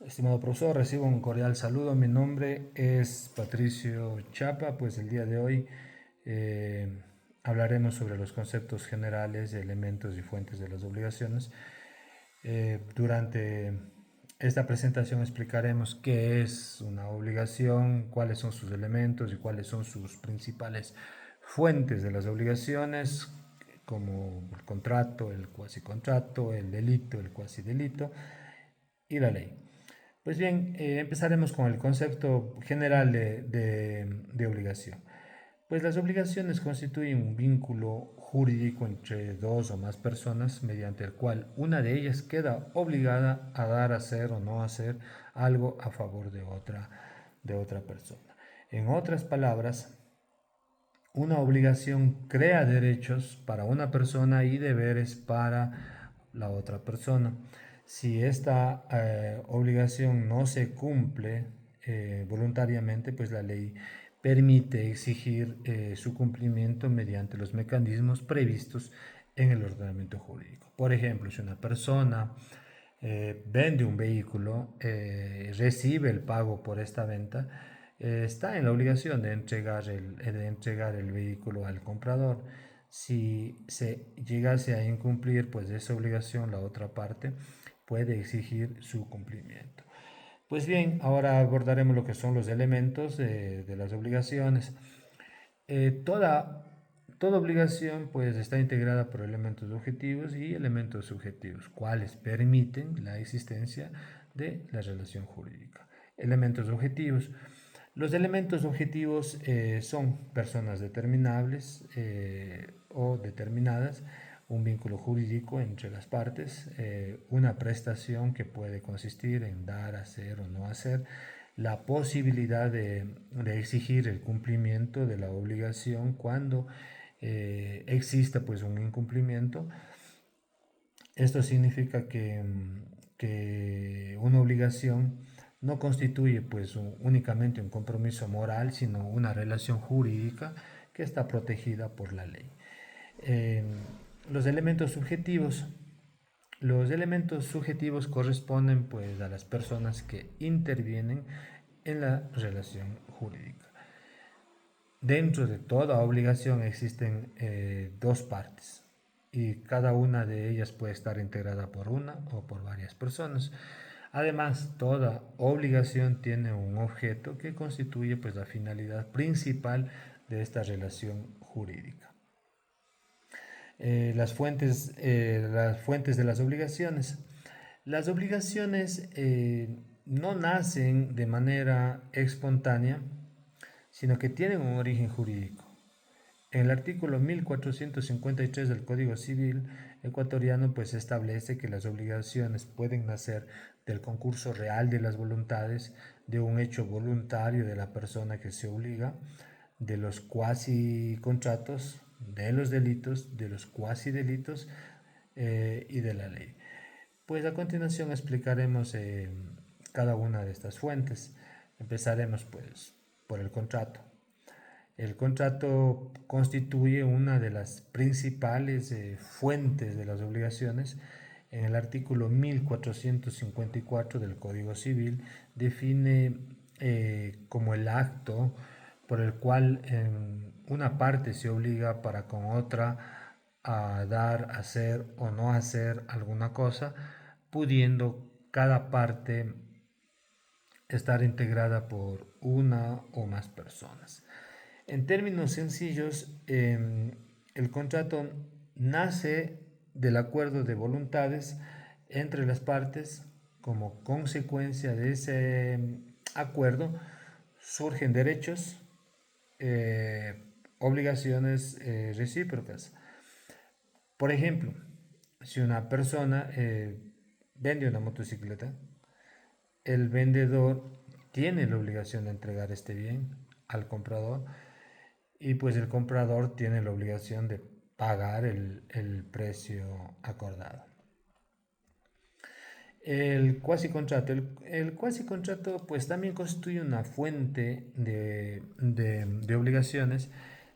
Estimado profesor, recibo un cordial saludo. Mi nombre es Patricio Chapa. Pues el día de hoy eh, hablaremos sobre los conceptos generales, elementos y fuentes de las obligaciones. Durante esta presentación explicaremos qué es una obligación, cuáles son sus elementos y cuáles son sus principales fuentes de las obligaciones, como el contrato, el cuasicontrato, el delito, el cuasidelito y la ley. Pues bien, empezaremos con el concepto general de obligación. Pues las obligaciones constituyen un vínculo jurídico entre dos o más personas mediante el cual una de ellas queda obligada a dar, hacer o no hacer algo a favor de otra persona. En otras palabras, una obligación crea derechos para una persona y deberes para la otra persona. Si esta obligación no se cumple voluntariamente, pues la ley permite exigir su cumplimiento mediante los mecanismos previstos en el ordenamiento jurídico. Por ejemplo, si una persona vende un vehículo, recibe el pago por esta venta, está en la obligación de entregar el vehículo al comprador. Si se llegase a incumplir pues esa obligación, la otra parte puede exigir su cumplimiento. Pues bien, ahora abordaremos lo que son los elementos de las obligaciones. Toda obligación pues está integrada por elementos objetivos y elementos subjetivos, cuales permiten la existencia de la relación jurídica. Elementos objetivos. Los elementos objetivos son personas determinables o determinadas, un vínculo jurídico entre las partes, una prestación que puede consistir en dar, hacer o no hacer, la posibilidad de exigir el cumplimiento de la obligación cuando exista pues un incumplimiento. Esto significa que una obligación no constituye pues únicamente un compromiso moral, sino una relación jurídica que está protegida por la ley. Eh, los elementos subjetivos. Los elementos subjetivos corresponden pues a las personas que intervienen en la relación jurídica. Dentro de toda obligación existen dos partes y cada una de ellas puede estar integrada por una o por varias personas. Además, toda obligación tiene un objeto que constituye pues la finalidad principal de esta relación jurídica. Las fuentes de las obligaciones. Las obligaciones no nacen de manera espontánea, sino que tienen un origen jurídico. En el artículo 1453 del Código Civil ecuatoriano pues establece que las obligaciones pueden nacer del concurso real de las voluntades, de un hecho voluntario de la persona que se obliga, de los cuasi contratos, de los delitos, de los cuasi delitos y de la ley. Pues a continuación explicaremos cada una de estas fuentes. Empezaremos pues por el contrato. El contrato constituye una de las principales fuentes de las obligaciones. En el artículo 1454 del Código Civil define como el acto por el cual una parte se obliga para con otra a dar, hacer o no hacer alguna cosa, pudiendo cada parte estar integrada por una o más personas. En términos sencillos, el contrato nace del acuerdo de voluntades entre las partes. Como consecuencia de ese acuerdo surgen derechos, obligaciones recíprocas. Por ejemplo, si una persona vende una motocicleta, el vendedor tiene la obligación de entregar este bien al comprador y pues el comprador tiene la obligación de pagar el precio acordado. El cuasicontrato. El cuasicontrato pues también constituye una fuente de obligaciones.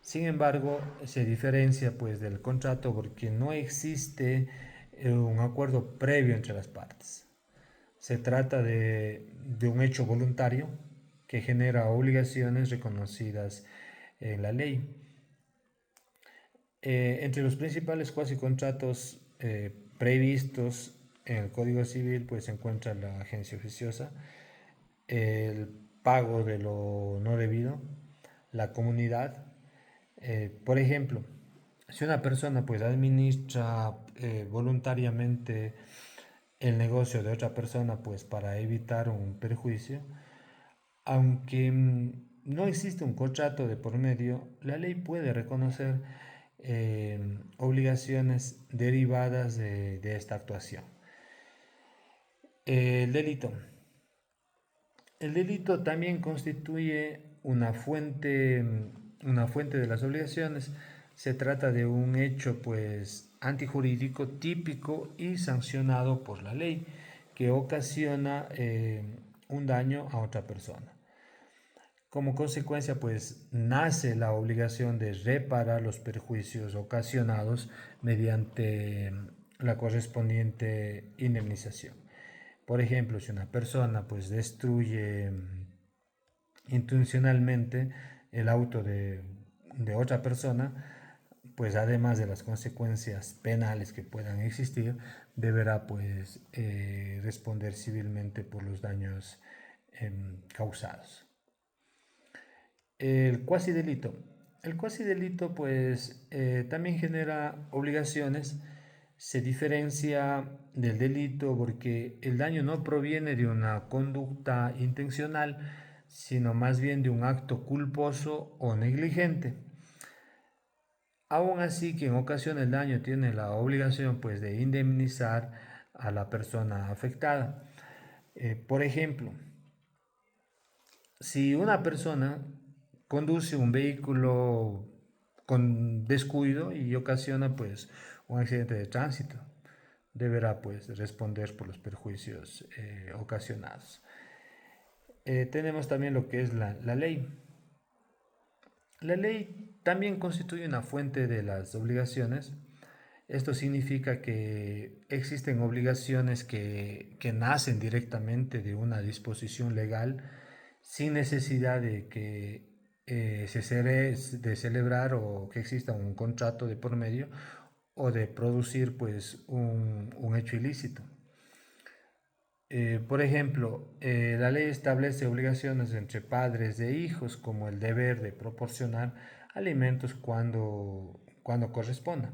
Sin embargo, se diferencia pues del contrato porque no existe un acuerdo previo entre las partes. Se trata de un hecho voluntario que genera obligaciones reconocidas en la ley. Entre los principales cuasi contratos previstos en el Código Civil pues se encuentra la agencia oficiosa, el pago de lo no debido, la comunidad. Por ejemplo, si una persona pues administra voluntariamente el negocio de otra persona pues para evitar un perjuicio, aunque no existe un contrato de por medio, la ley puede reconocer obligaciones derivadas de esta actuación. El delito. El delito también constituye una fuente de las obligaciones. Se trata de un hecho pues antijurídico típico y sancionado por la ley que ocasiona un daño a otra persona. Como consecuencia, pues nace la obligación de reparar los perjuicios ocasionados mediante la correspondiente indemnización. Por ejemplo, si una persona pues destruye intencionalmente el auto de otra persona, pues además de las consecuencias penales que puedan existir, deberá pues responder civilmente por los daños causados. El cuasi delito. El cuasi delito pues también genera obligaciones. Se diferencia del delito porque el daño no proviene de una conducta intencional, sino más bien de un acto culposo o negligente. Aún así, quien ocasiona el daño tiene la obligación pues de indemnizar a la persona afectada. Por ejemplo, si una persona conduce un vehículo con descuido y ocasiona pues un accidente de tránsito, deberá pues responder por los perjuicios ocasionados. Tenemos también lo que es la ley. La ley también constituye una fuente de las obligaciones. Esto significa que existen obligaciones que nacen directamente de una disposición legal sin necesidad de que de celebrar o que exista un contrato de por medio o de producir pues un hecho ilícito. Por ejemplo, la ley establece obligaciones entre padres e hijos como el deber de proporcionar alimentos cuando corresponda.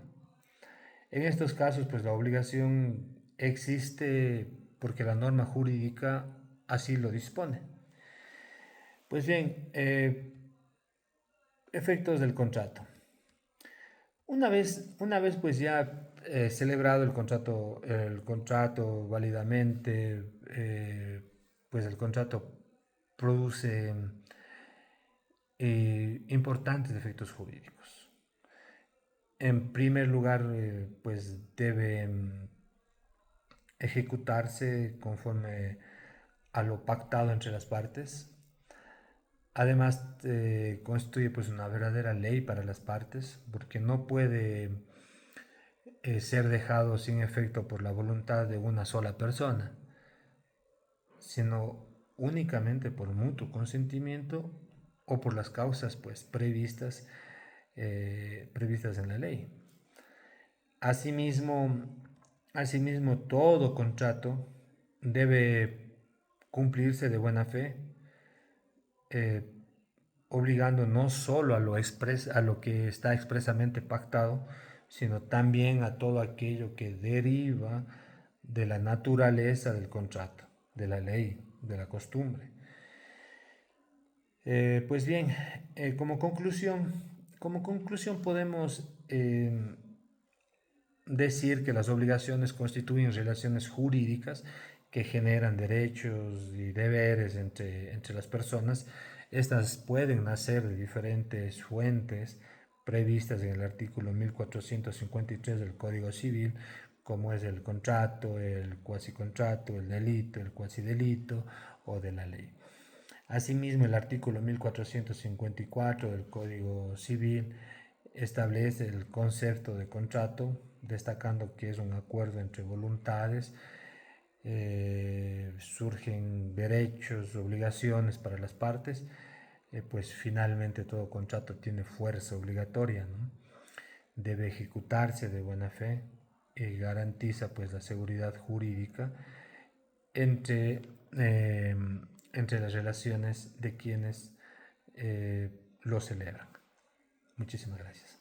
En estos casos, pues la obligación existe porque la norma jurídica así lo dispone. Pues bien, efectos del contrato. Una vez pues ya celebrado el contrato válidamente, pues el contrato produce importantes efectos jurídicos. En primer lugar, pues debe ejecutarse conforme a lo pactado entre las partes. Además, constituye pues una verdadera ley para las partes, porque no puede ser dejado sin efecto por la voluntad de una sola persona, sino únicamente por mutuo consentimiento o por las causas pues previstas en la ley. Asimismo, todo contrato debe cumplirse de buena fe, eh, obligando no solo a lo que está expresamente pactado, sino también a todo aquello que deriva de la naturaleza del contrato, de la ley, de la costumbre. Pues bien, como conclusión podemos decir que las obligaciones constituyen relaciones jurídicas que generan derechos y deberes entre las personas. Estas pueden nacer de diferentes fuentes previstas en el artículo 1453 del Código Civil, como es el contrato, el cuasicontrato, el delito, el cuasidelito o de la ley. Asimismo, el artículo 1454 del Código Civil establece el concepto de contrato, destacando que es un acuerdo entre voluntades surgen derechos, obligaciones para las partes, pues finalmente todo contrato tiene fuerza obligatoria, ¿no? Debe ejecutarse de buena fe y garantiza pues la seguridad jurídica entre, eh, entre las relaciones de quienes lo celebran. Muchísimas gracias.